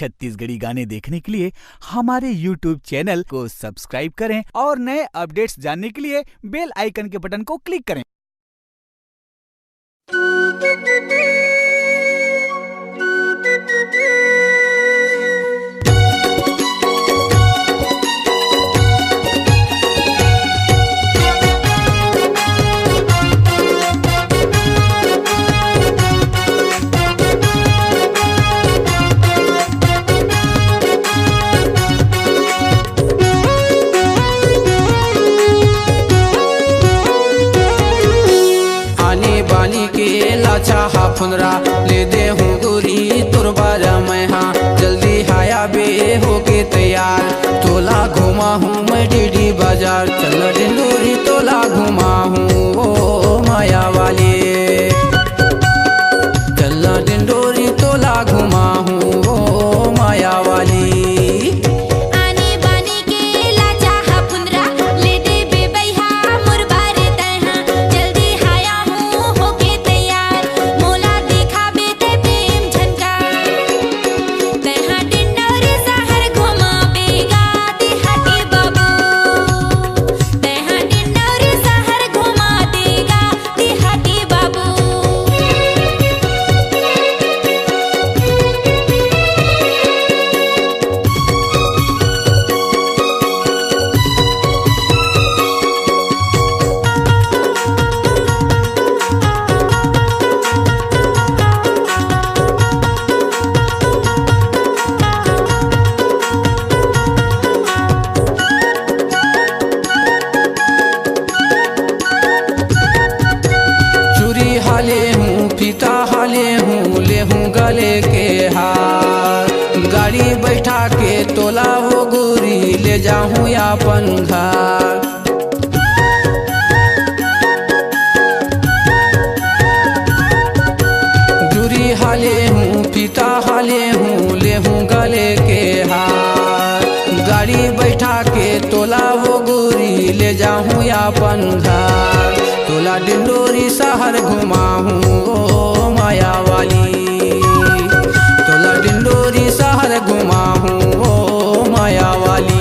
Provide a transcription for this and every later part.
छत्तीसगढ़ी गाने देखने के लिए हमारे YouTube चैनल को सब्सक्राइब करें और नए अपडेट्स जानने के लिए बेल आइकन के बटन को क्लिक करें। लाचा हाफुनरा ले दे हूँ गोरी तुरबारा मैं हाँ जल्दी हाया बे होके तैयार तोला घुमा हूँ मैं डीडी बाजार चल डिंडोरी तोला घुमा हूँ ओ माया वाली चल डिंडोरी तोला घुमा हूँ ओ माया वाली। हाले हूँ पिता हाले हूँ ले हूँ गले के हार गाड़ी बैठा के तोला वो गोरी ले जाऊँ अपन घर। जुरी हाले हूँ पिता हाले हूँ ले हूँ गले के हार गाड़ी बैठा के तोला वो गोरी ले जाऊँ अपन घर। तोला डिंडोरी शहर घुमा हूँ ओ माया वाली तोला डिंडोरी शहर घुमा हूँ ओ माया वाली।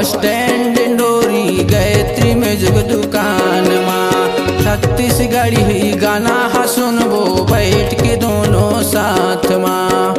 स्टैंड डिंडोरी गायत्री में जुग दुकान माँ छत्तीसगढ़ी ही गाना हा सुनबो बैठ के दोनों साथ माँ।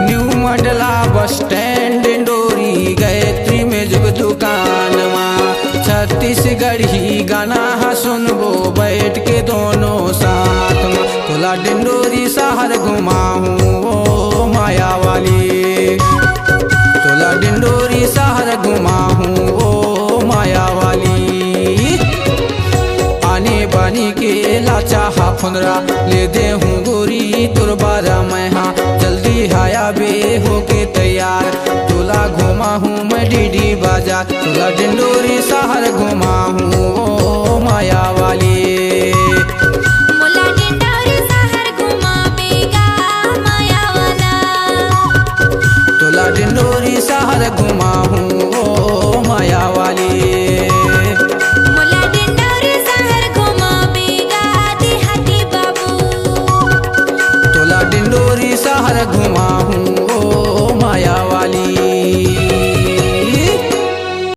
New Mandla bus stand Dindori Gayatri में जुग दुकान माँ छत्तीसगढ़ी गाना हा सुनबो बैठ के दोनों साथ माँ। तोला डिंडोरी शहर घुमा हूँ ओ माया वाली तोला डिंडोरी शहर घुमा हूँ ओ माया वाली। आने बानी के लाचा हाफुनरा ले दे हूँ गोरी तुरबारा मैं हाँ जल्दी हाया तुला डिंडोरी शहर घुमाऊं ओ माया वाली। मोला डिंडोरी शहर घुमावेगा माया वाला। तुला डिंडोरी शहर घुमाऊं